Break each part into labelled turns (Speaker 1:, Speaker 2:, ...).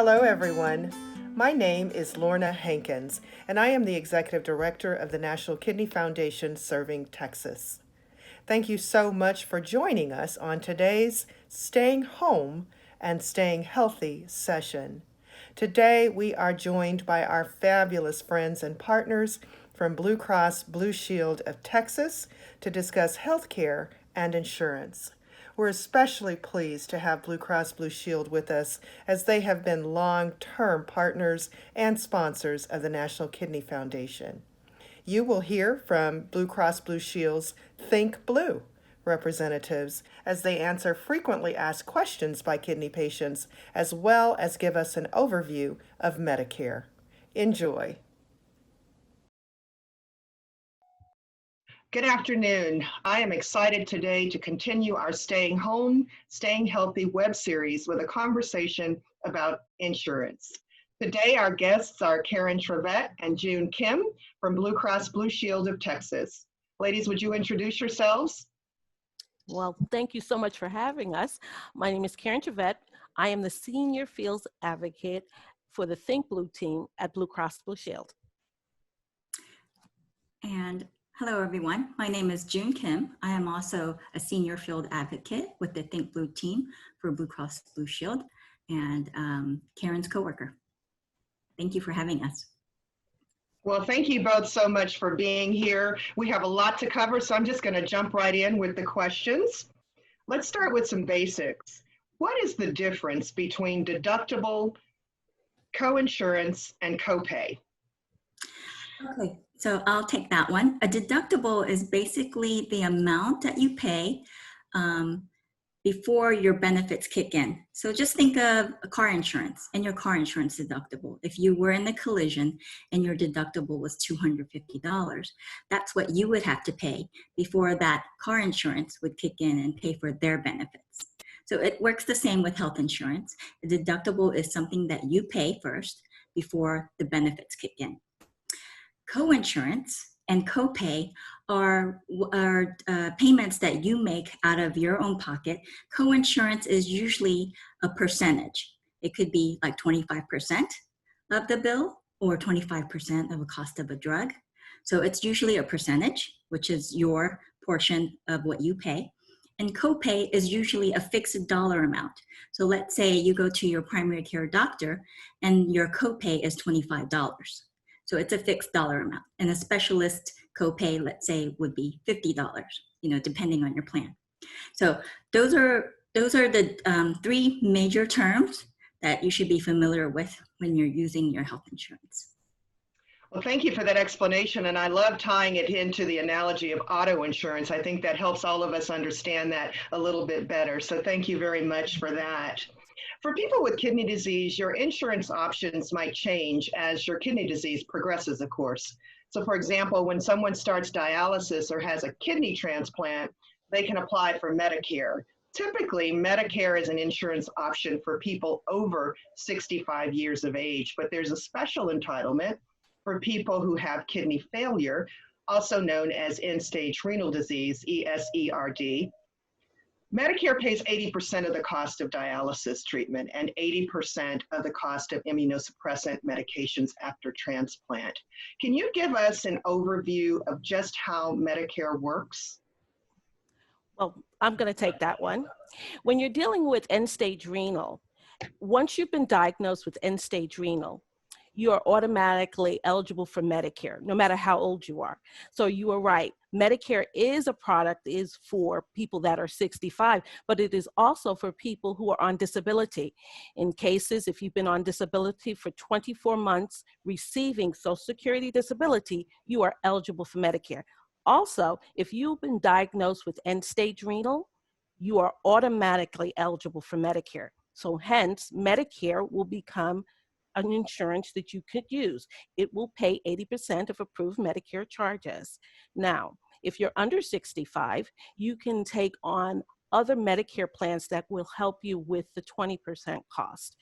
Speaker 1: Hello, everyone. My name is Lorna Hankins, and I am the Executive Director of the National Kidney Foundation serving Texas. Thank you so much for joining us on today's Staying Home and Staying Healthy session. Today, we are joined by our fabulous friends and partners from Blue Cross Blue Shield of Texas to discuss healthcare and insurance. We're especially pleased to have Blue Cross Blue Shield with us as they have been long-term partners and sponsors of the National Kidney Foundation. You will hear from Blue Cross Blue Shield's Think Blue representatives as they answer frequently asked questions by kidney patients, as well as give us an overview of Medicare. Enjoy. Good afternoon. I am excited today to continue our Staying Home, Staying Healthy web series with a conversation about insurance. Today, our guests are Karen Travit and June Kim from Blue Cross Blue Shield of Texas. Ladies, would you introduce yourselves?
Speaker 2: Well, thank you so much for having us. My name is Karen Travit. I am the Senior Fields Advocate for the Think Blue team at Blue Cross Blue Shield.
Speaker 3: And hello, everyone. My name is June Kim. I am also a Senior Field Advocate with the Think Blue team for Blue Cross Blue Shield and Karen's coworker. Thank you for having us.
Speaker 1: Well, thank you both so much for being here. We have a lot to cover, so I'm just going to jump right in with the questions. Let's start with some basics. What is the difference between deductible, coinsurance, and copay?
Speaker 3: Okay, so I'll take that one. A deductible is basically the amount that you pay before your benefits kick in. So just think of a car insurance and your car insurance deductible. If you were in a collision and your deductible was $250, that's what you would have to pay before that car insurance would kick in and pay for their benefits. So it works the same with health insurance. A deductible is something that you pay first before the benefits kick in. Coinsurance and copay are payments that you make out of your own pocket. Coinsurance is usually a percentage. It could be like 25% of the bill or 25% of the cost of a drug. So it's usually a percentage, which is your portion of what you pay. And copay is usually a fixed dollar amount. So let's say you go to your primary care doctor and your copay is $25. So it's a fixed dollar amount. And a specialist copay, let's say, would be $50, depending on your plan. So those are the three major terms that you should be familiar with when you're using your health insurance.
Speaker 1: Well, thank you for that explanation, and I love tying it into the analogy of auto insurance. I think that helps all of us understand that a little bit better, so thank you very much for that. For people with kidney disease, your insurance options might change as your kidney disease progresses, of course. So for example, when someone starts dialysis or has a kidney transplant, they can apply for Medicare. Typically, Medicare is an insurance option for people over 65 years of age, but there's a special entitlement for people who have kidney failure, also known as end-stage renal disease, ESERD. Medicare pays 80% of the cost of dialysis treatment and 80% of the cost of immunosuppressant medications after transplant. Can you give us an overview of just how Medicare works?
Speaker 2: Well, I'm going to take that one. When you're dealing with end-stage renal, once you've been diagnosed with end-stage renal, you are automatically eligible for Medicare, no matter how old you are. So you are right. Medicare is a product is for people that are 65, but it is also for people who are on disability. In cases, if you've been on disability for 24 months receiving Social Security disability, you are eligible for Medicare. Also, if you've been diagnosed with end-stage renal, you are automatically eligible for Medicare. So hence, Medicare will become an insurance that you could use. It will pay 80% of approved Medicare charges. Now, if you're under 65, you can take on other Medicare plans that will help you with the 20% cost.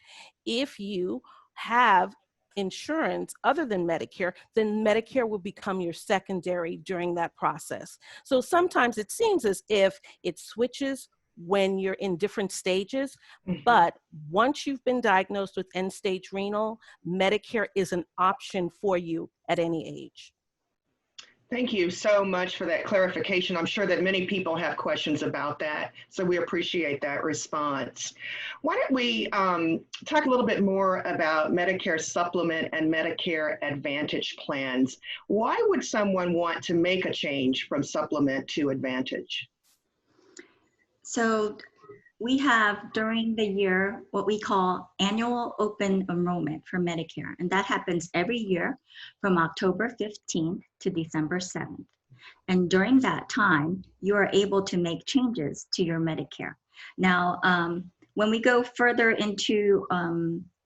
Speaker 2: If you have insurance other than Medicare, then Medicare will become your secondary during that process. So sometimes it seems as if it switches when you're in different stages.
Speaker 1: Mhm.
Speaker 2: But once you've been diagnosed with end-stage renal, Medicare is an option for you at any age.
Speaker 1: Thank you so much for that clarification. I'm sure that many people have questions about that, so we appreciate that response. Why don't we talk a little bit more about Medicare Supplement and Medicare Advantage plans? Why would someone want to make a change from Supplement to Advantage?
Speaker 3: So we have during the year what we call annual open enrollment for Medicare, and that happens every year from October 15th to December 7th. And during that time, you are able to make changes to your Medicare. Now, when we go further into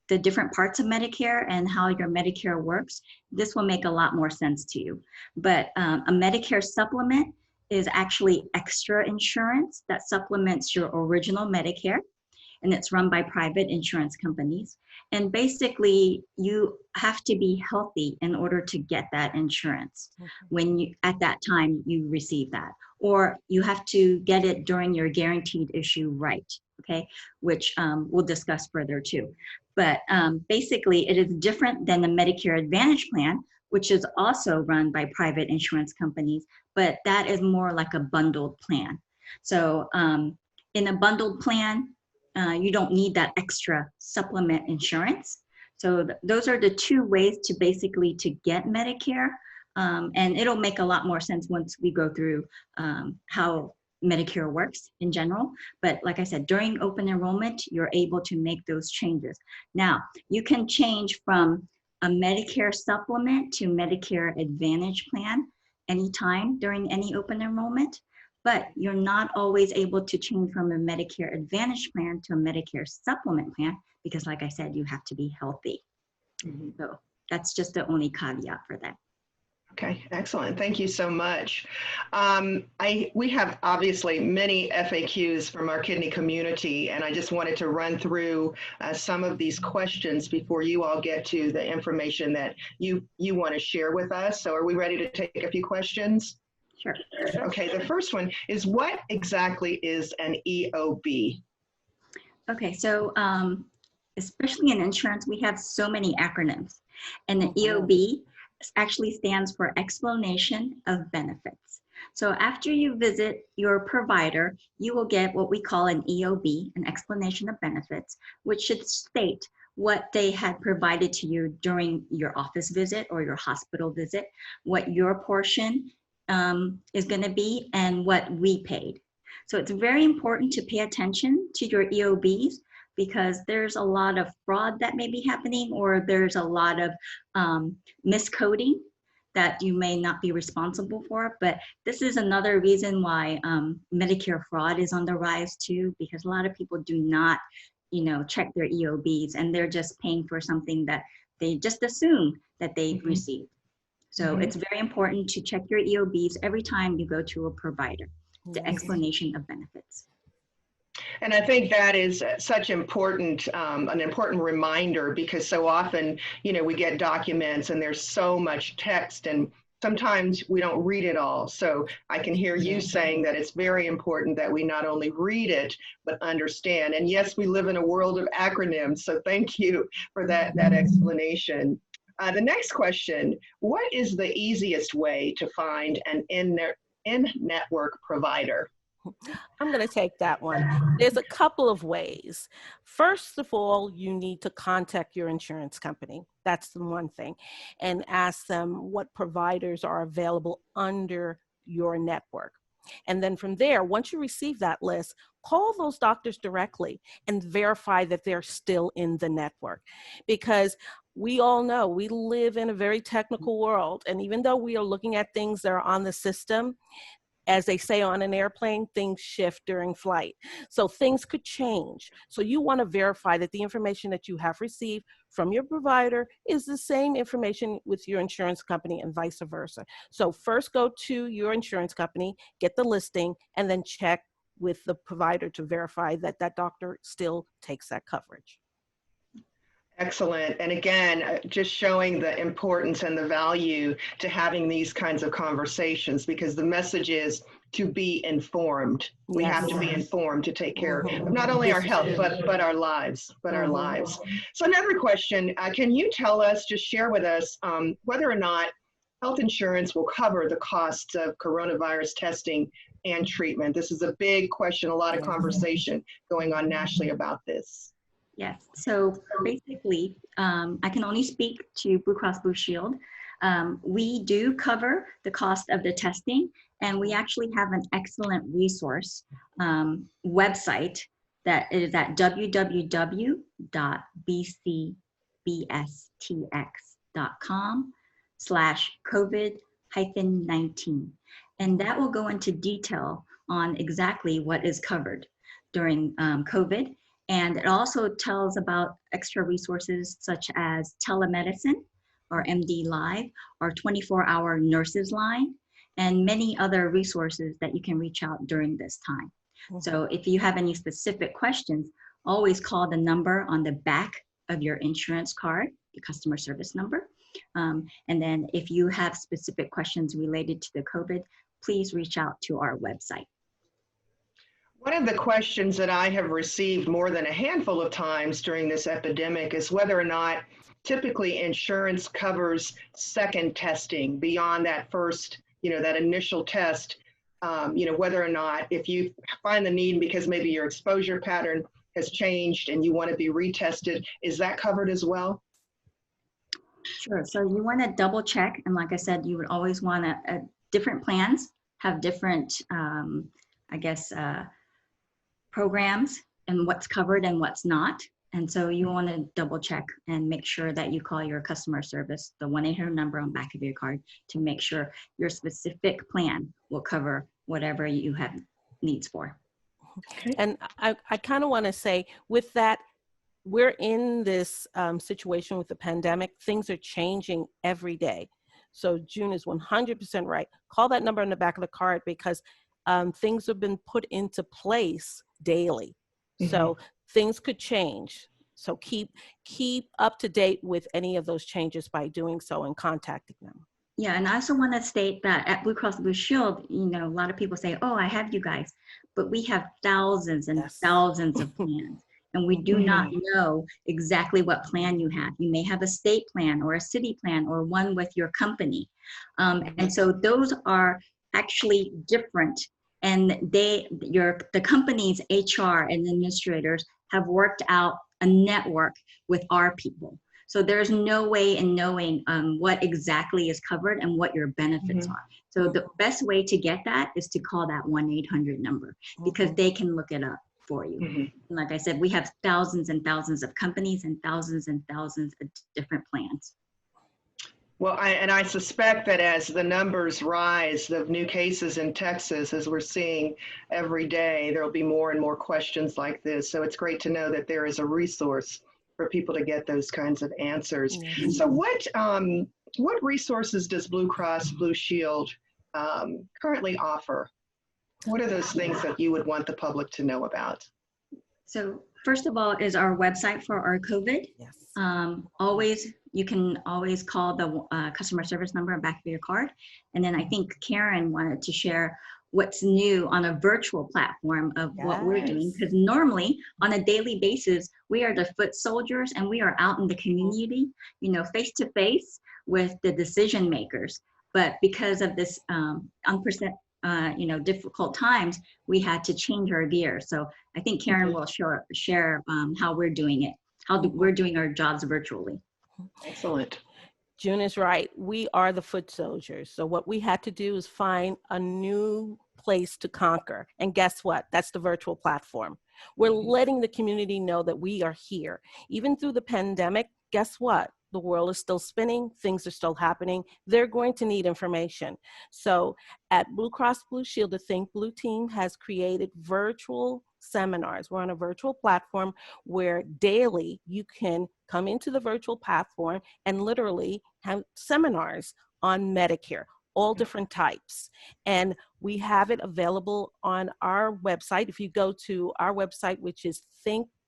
Speaker 3: the different parts of Medicare and how your Medicare works, this will make a lot more sense to you. But a Medicare supplement is actually extra insurance that supplements your original Medicare, and it's run by private insurance companies. And basically, you have to be healthy in order to get that insurance when you, at that time you receive that, or you have to get it during your guaranteed issue right, okay, which we'll discuss further too. But basically, it is different than the Medicare Advantage plan, which is also run by private insurance companies, but that is more like a bundled plan. So in a bundled plan, you don't need that extra supplement insurance. So those are the two ways to basically to get Medicare. And it'll make a lot more sense once we go through how Medicare works in general. But like I said, during open enrollment, you're able to make those changes. Now, you can change from a Medicare supplement to Medicare Advantage plan anytime during any open enrollment, but you're not always able to change from a Medicare Advantage plan to a Medicare supplement plan because, like I said, you have to be healthy.
Speaker 1: Mm-hmm.
Speaker 3: So that's just the only caveat for that.
Speaker 1: Okay, excellent. Thank you so much. We have obviously many FAQs from our kidney community, and I just wanted to run through some of these questions before you all get to the information that you want to share with us. So are we ready to take a few questions?
Speaker 3: Sure.
Speaker 1: Okay, the first one is, what exactly is an EOB?
Speaker 3: Okay, so especially in insurance, we have so many acronyms, and the EOB actually stands for Explanation of Benefits. So after you visit your provider, you will get what we call an EOB, an Explanation of Benefits, which should state what they had provided to you during your office visit or your hospital visit, what your portion is going to be, and what we paid. So it's very important to pay attention to your EOBs because there's a lot of fraud that may be happening, or there's a lot of miscoding that you may not be responsible for. But this is another reason why Medicare fraud is on the rise too, because a lot of people do not, check their EOBs, and they're just paying for something that they just assume that they've received. So it's very important to check your EOBs every time you go to a provider, the Explanation of Benefits.
Speaker 1: And I think that is such important, an important reminder, because so often, we get documents and there's so much text and sometimes we don't read it all. So I can hear you saying that it's very important that we not only read it, but understand. And yes, we live in a world of acronyms. So thank you for that explanation. The next question, what is the easiest way to find an in-network provider?
Speaker 2: I'm going to take that one. There's a couple of ways. First of all, you need to contact your insurance company. That's the one thing. And ask them what providers are available under your network. And then from there, once you receive that list, call those doctors directly and verify that they're still in the network. Because we all know we live in a very technical world. And even though we are looking at things that are on the system, as they say on an airplane, things shift during flight. So things could change. So you want to verify that the information that you have received from your provider is the same information with your insurance company and vice versa. So first go to your insurance company, get the listing, and then check with the provider to verify that that doctor still takes that coverage.
Speaker 1: Excellent. And again, just showing the importance and the value to having these kinds of conversations, because the message is to be informed. We have to be informed to take care of not only our health, but our lives, So another question, can you tell us, just share with us whether or not health insurance will cover the costs of coronavirus testing and treatment? This is a big question, a lot of conversation going on nationally about this.
Speaker 3: Yes, so basically, I can only speak to Blue Cross Blue Shield. We do cover the cost of the testing, and we actually have an excellent resource website that is at www.bcbstx.com/COVID-19. And that will go into detail on exactly what is covered during COVID. And it also tells about extra resources such as telemedicine or MD Live or 24-hour nurses line and many other resources that you can reach out during this time. So if you have any specific questions, always call the number on the back of your insurance card, the customer service number. And then if you have specific questions related to the COVID, please reach out to our website.
Speaker 1: One of the questions that I have received more than a handful of times during this epidemic is whether or not typically insurance covers second testing beyond that first, that initial test, whether or not if you find the need because maybe your exposure pattern has changed and you want to be retested, is that covered as well?
Speaker 3: Sure, so you want to double check. And like I said, you would always want to, different plans have different, programs and what's covered and what's not. And so you want to double check and make sure that you call your customer service, the 1-800 number on the back of your card, to make sure your specific plan will cover whatever you have needs for.
Speaker 2: Okay. And I kind of want to say with that, we're in this situation with the pandemic. Things are changing every day. So June is 100% right. Call that number on the back of the card because things have been put into place daily. So things could change. So keep up to date with any of those changes by doing so and contacting them.
Speaker 3: Yeah, and I also want to state that at Blue Cross Blue Shield, a lot of people say, oh, I have you guys, but we have thousands and thousands of plans. And we do not know exactly what plan you have. You may have a state plan or a city plan or one with your company. And so those are actually different. And the company's HR and administrators have worked out a network with our people. So there's no way in knowing what exactly is covered and what your benefits are. So the best way to get that is to call that 1-800 number because they can look it up for you. And like I said, we have thousands and thousands of companies and thousands of different plans.
Speaker 1: Well, I suspect that as the numbers rise of new cases in Texas, as we're seeing every day, there will be more and more questions like this. So it's great to know that there is a resource for people to get those kinds of answers. So what resources does Blue Cross Blue Shield currently offer? What are those things that you would want the public to know about? So
Speaker 3: first of all is our website for our COVID. Yes. You can always call the customer service number on the back of your card. And then I think Karen wanted to share what's new on a virtual platform of what we're doing. Because normally on a daily basis, we are the foot soldiers and we are out in the community, face to face with the decision makers. But because of this difficult times, we had to change our gear. So I think Karen will share how we're doing it, how we're doing our jobs virtually.
Speaker 1: Excellent.
Speaker 2: June is right. We are the foot soldiers. So what we had to do is find a new place to conquer. And guess what? That's the virtual platform. We're letting the community know that we are here. Even through the pandemic, guess what? The world is still spinning, things are still happening. They're going to need information. So at Blue Cross Blue Shield, the Think Blue team has created virtual seminars. We're on a virtual platform where daily you can come into the virtual platform and literally have seminars on Medicare, all different types. And we have it available on our website. If you go to our website, which is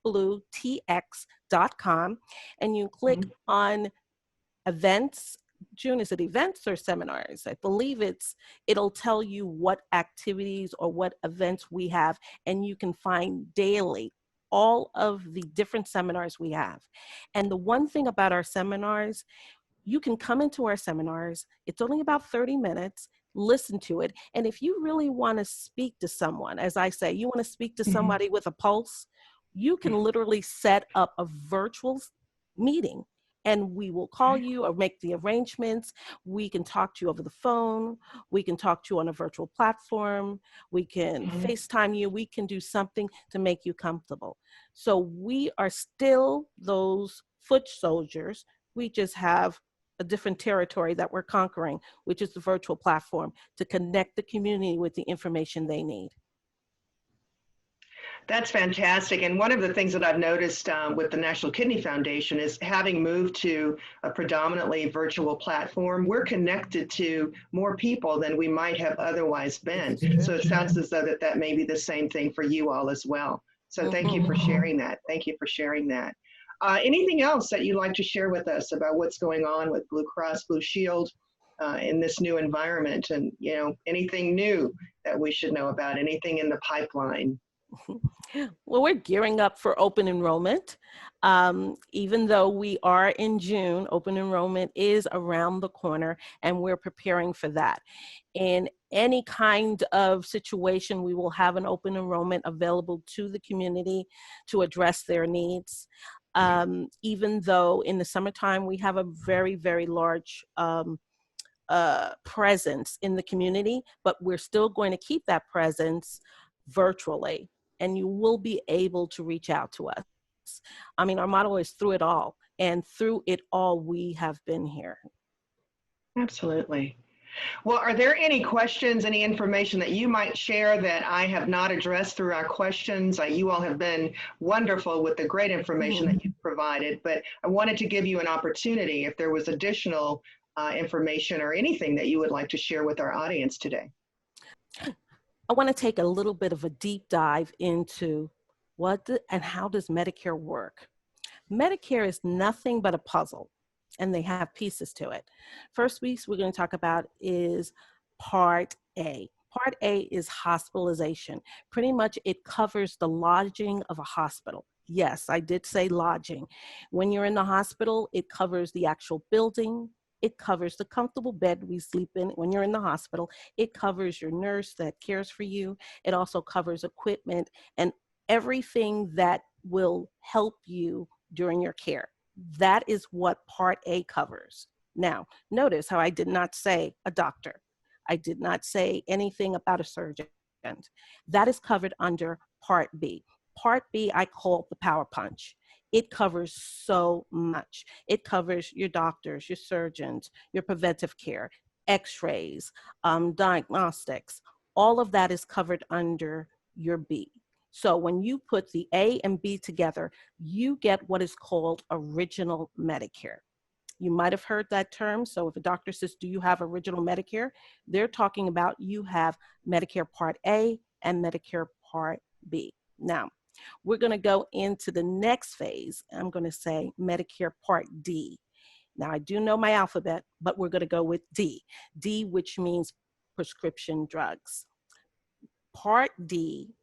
Speaker 2: JuneIsBlueTX.com, and you click on events. June, is it events or seminars? I believe it'll tell you what activities or what events we have, and you can find daily all of the different seminars we have. And the one thing about our seminars, you can come into our seminars. It's only about 30 minutes. Listen to it. And if you really want to speak to someone, as I say, you want to speak to somebody with a pulse, you can literally set up a virtual meeting, and we will call you or make the arrangements. We can talk to you over the phone. We can talk to you on a virtual platform. We can FaceTime you. We can do something to make you comfortable. So we are still those foot soldiers. We just have a different territory that we're conquering, which is the virtual platform, to connect the community with the information they need.
Speaker 1: That's fantastic. And one of the things that I've noticed with the National Kidney Foundation is, having moved to a predominantly virtual platform, we're connected to more people than we might have otherwise been. So it sounds as though that may be the same thing for you all as well. So thank you for sharing that. Thank you for sharing that. Anything else that you'd like to share with us about what's going on with Blue Cross Blue Shield in this new environment, and anything new that we should know about, anything in the pipeline?
Speaker 2: Well, we're gearing up for open enrollment. Even though we are in June, open enrollment is around the corner, and we're preparing for that. In any kind of situation, we will have an open enrollment available to the community to address their needs. Even though in the summertime, we have a very, very large presence in the community, but we're still going to keep that presence virtually, and you will be able to reach out to us. I mean, our motto is through it all, and through it all, we have been here.
Speaker 1: Absolutely. Well, are there any questions, any information that you might share that I have not addressed through our questions? You all have been wonderful with the great information that you've provided, but I wanted to give you an opportunity if there was additional information or anything that you would like to share with our audience today.
Speaker 2: I want to take a little bit of a deep dive into and how does Medicare work. Medicare is nothing but a puzzle, and they have pieces to it. First piece we're going to talk about is Part A. Part A is hospitalization. Pretty much it covers the lodging of a hospital. Yes, I did say lodging. When you're in the hospital, it covers the actual building. It covers the comfortable bed we sleep in when you're in the hospital. It covers your nurse that cares for you. It also covers equipment and everything that will help you during your care. That is what Part A covers. Now, notice how I did not say a doctor. I did not say anything about a surgeon. That is covered under Part B. Part B I call the power punch. It covers so much. It covers your doctors, your surgeons, your preventive care, x-rays, diagnostics. All of that is covered under your B. So when you put the A and B together, you get what is called original Medicare. You might have heard that term. So if a doctor says, do you have original Medicare? They're talking about you have Medicare Part A and Medicare Part B. Now, we're going to go into the next phase. I'm going to say Medicare Part D. Now, I do know my alphabet, but we're going to go with D. D, which means prescription drugs. Part D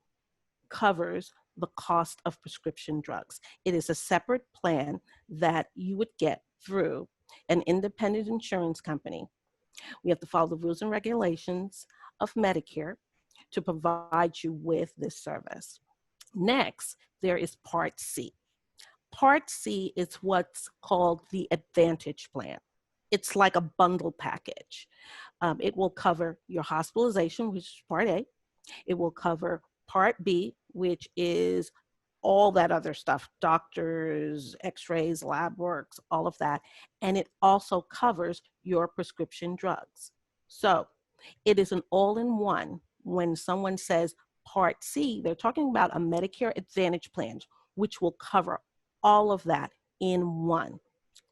Speaker 2: covers the cost of prescription drugs. It is a separate plan that you would get through an independent insurance company. We have to follow the rules and regulations of Medicare to provide you with this service. Next, there is Part C. Part C is what's called the Advantage Plan. It's like a bundle package. It will cover your hospitalization, which is Part A. It will cover Part B, which is all that other stuff, doctors, x-rays, lab works, all of that. And it also covers your prescription drugs. So it is an all-in-one. When someone says Part C, they're talking about a Medicare Advantage plan, which will cover all of that in one.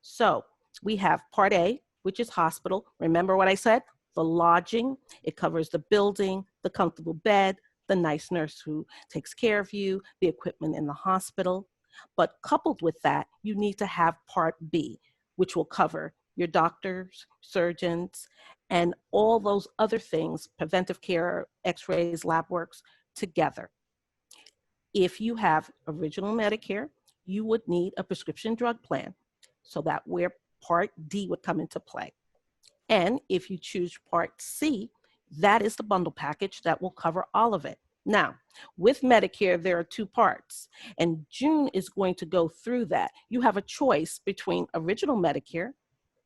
Speaker 2: So we have Part A, which is hospital. Remember what I said? The lodging. It covers the building, the comfortable bed, the nice nurse who takes care of you, the equipment in the hospital. But coupled with that, you need to have Part B, which will cover your doctors, surgeons, and all those other things, preventive care, x-rays, lab works, together. If you have original Medicare, you would need a prescription drug plan. So that where Part D would come into play. And if you choose Part C, that is the bundle package that will cover all of it. Now, with Medicare, there are two parts, and June is going to go through that. You have a choice between original Medicare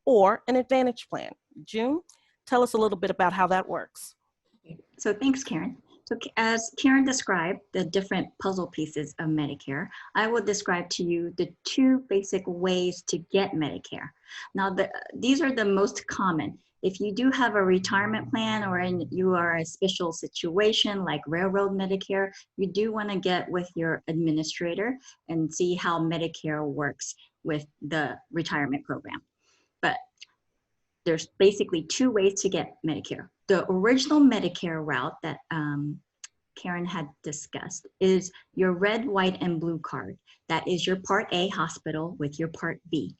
Speaker 2: or an Advantage plan. June, tell us a little bit about how that works.
Speaker 3: So thanks, Karen. So as Karen described the different puzzle pieces of Medicare, I will describe to you the two basic ways to get Medicare. Now, these are the most common. If you do have a retirement plan or you are in a special situation like railroad Medicare, you do want to get with your administrator and see how Medicare works with the retirement program. But there's basically two ways to get Medicare. The original Medicare route that Karen had discussed is your red, white, and blue card. That is your Part A hospital with your Part B.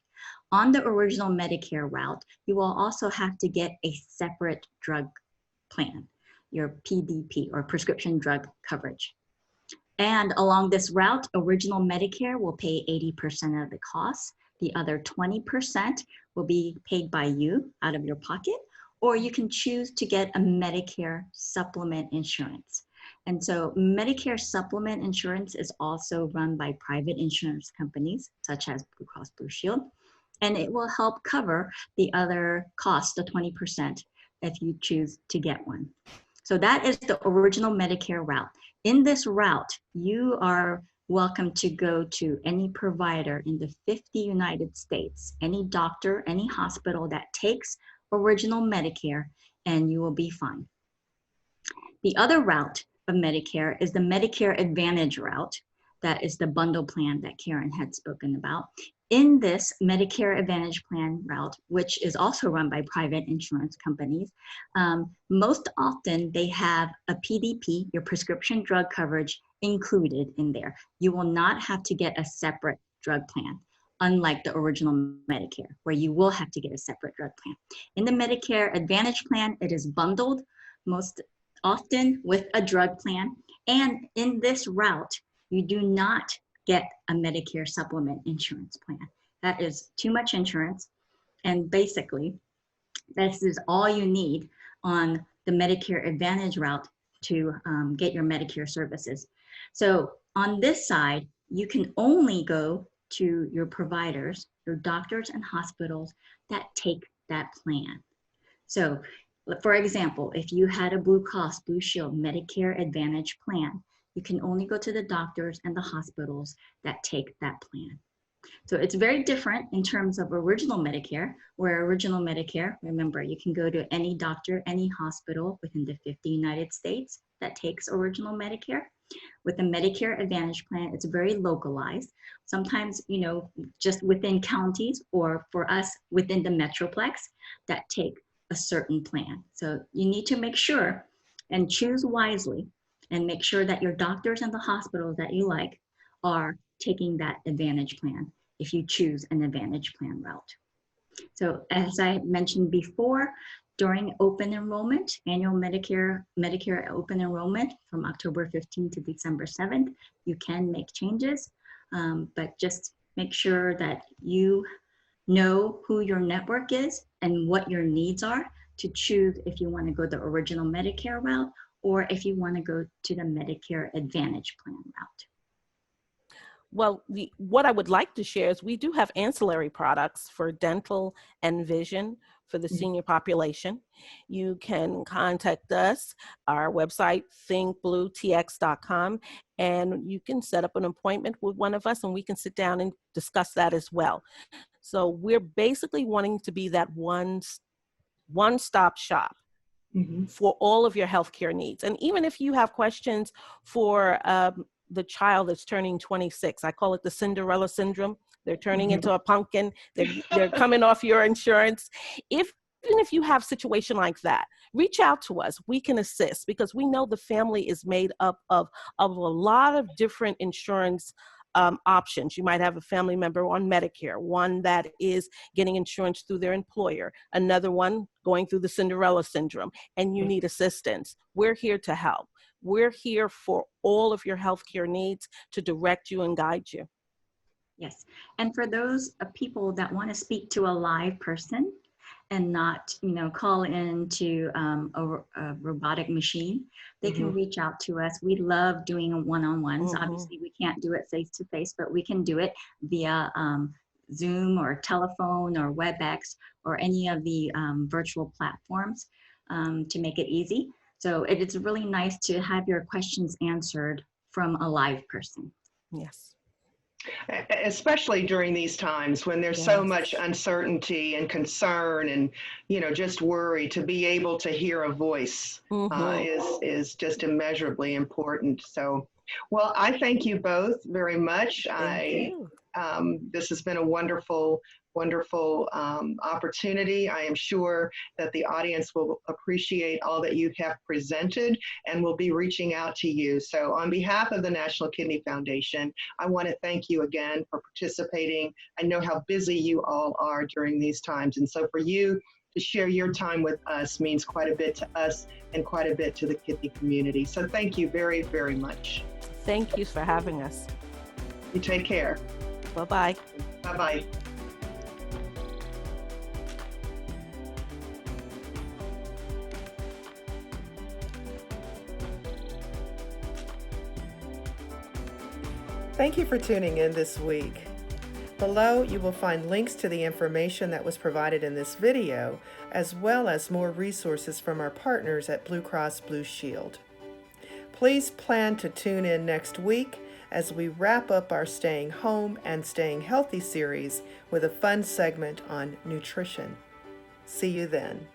Speaker 3: On the original Medicare route, you will also have to get a separate drug plan, your PDP or prescription drug coverage. And along this route, original Medicare will pay 80% of the costs. The other 20% will be paid by you out of your pocket, or you can choose to get a Medicare supplement insurance. And so Medicare supplement insurance is also run by private insurance companies, such as Blue Cross Blue Shield, and it will help cover the other costs, the 20%, if you choose to get one. So that is the original Medicare route. In this route, you are welcome to go to any provider in the 50 United States, any doctor, any hospital that takes original Medicare, and you will be fine. The other route of Medicare is the Medicare Advantage route. That is the bundle plan that Karen had spoken about. In this Medicare Advantage plan route, which is also run by private insurance companies, most often they have a PDP, your prescription drug coverage, included in there. You will not have to get a separate drug plan, unlike the original Medicare, where you will have to get a separate drug plan. In the Medicare Advantage plan, it is bundled most often with a drug plan. And in this route, you do not get a Medicare supplement insurance plan. That is too much insurance. And basically, this is all you need on the Medicare Advantage route to get your Medicare services. So on this side, you can only go to your providers, your doctors and hospitals that take that plan. So for example, if you had a Blue Cross Blue Shield Medicare Advantage plan, you can only go to the doctors and the hospitals that take that plan. So it's very different in terms of original Medicare, where original Medicare, remember, you can go to any doctor, any hospital within the 50 United States that takes original Medicare. With the Medicare Advantage plan, it's very localized. Sometimes, you know, just within counties, or for us within the Metroplex that take a certain plan. So you need to make sure and choose wisely and make sure that your doctors and the hospitals that you like are taking that Advantage plan if you choose an Advantage plan route. So as I mentioned before, during open enrollment, annual Medicare open enrollment from October 15th to December 7th, you can make changes, but just make sure that you know who your network is and what your needs are to choose if you want to go the original Medicare route or if you want to go to the Medicare Advantage plan route.
Speaker 2: Well, what I would like to share is we do have ancillary products for dental and vision for the senior population. You can contact us, our website, thinkbluetx.com, and you can set up an appointment with one of us and we can sit down and discuss that as well. So we're basically wanting to be that one-stop shop for all of your healthcare needs. And even if you have questions for the child that's turning 26, I call it the Cinderella syndrome. They're turning into a pumpkin. They're coming off your insurance. Even if you have a situation like that, reach out to us. We can assist because we know the family is made up of a lot of different insurance options. You might have a family member on Medicare, one that is getting insurance through their employer, another one going through the Cinderella syndrome, and you need assistance. We're here to help. We're here for all of your healthcare needs to direct you and guide you.
Speaker 3: Yes. And for those people that want to speak to a live person and not, call into a robotic machine, they can reach out to us. We love doing one-on-ones. Obviously, we can't do it face-to-face, but we can do it via Zoom or telephone or WebEx or any of the virtual platforms to make it easy. So it's really nice to have your questions answered from a live person.
Speaker 2: Yes.
Speaker 1: Especially during these times when there's so much uncertainty and concern and, just worry, to be able to hear a voice is just immeasurably important. So, well, I thank you both very much. This has been a wonderful opportunity. I am sure that the audience will appreciate all that you have presented and will be reaching out to you. So on behalf of the National Kidney Foundation, I want to thank you again for participating. I know how busy you all are during these times. And so for you to share your time with us means quite a bit to us and quite a bit to the kidney community. So thank you very, very much.
Speaker 2: Thank you for having us.
Speaker 1: You take care.
Speaker 2: Bye-bye.
Speaker 1: Bye-bye. Thank you for tuning in this week. Below, you will find links to the information that was provided in this video, as well as more resources from our partners at Blue Cross Blue Shield. Please plan to tune in next week as we wrap up our Staying Home and Staying Healthy series with a fun segment on nutrition. See you then.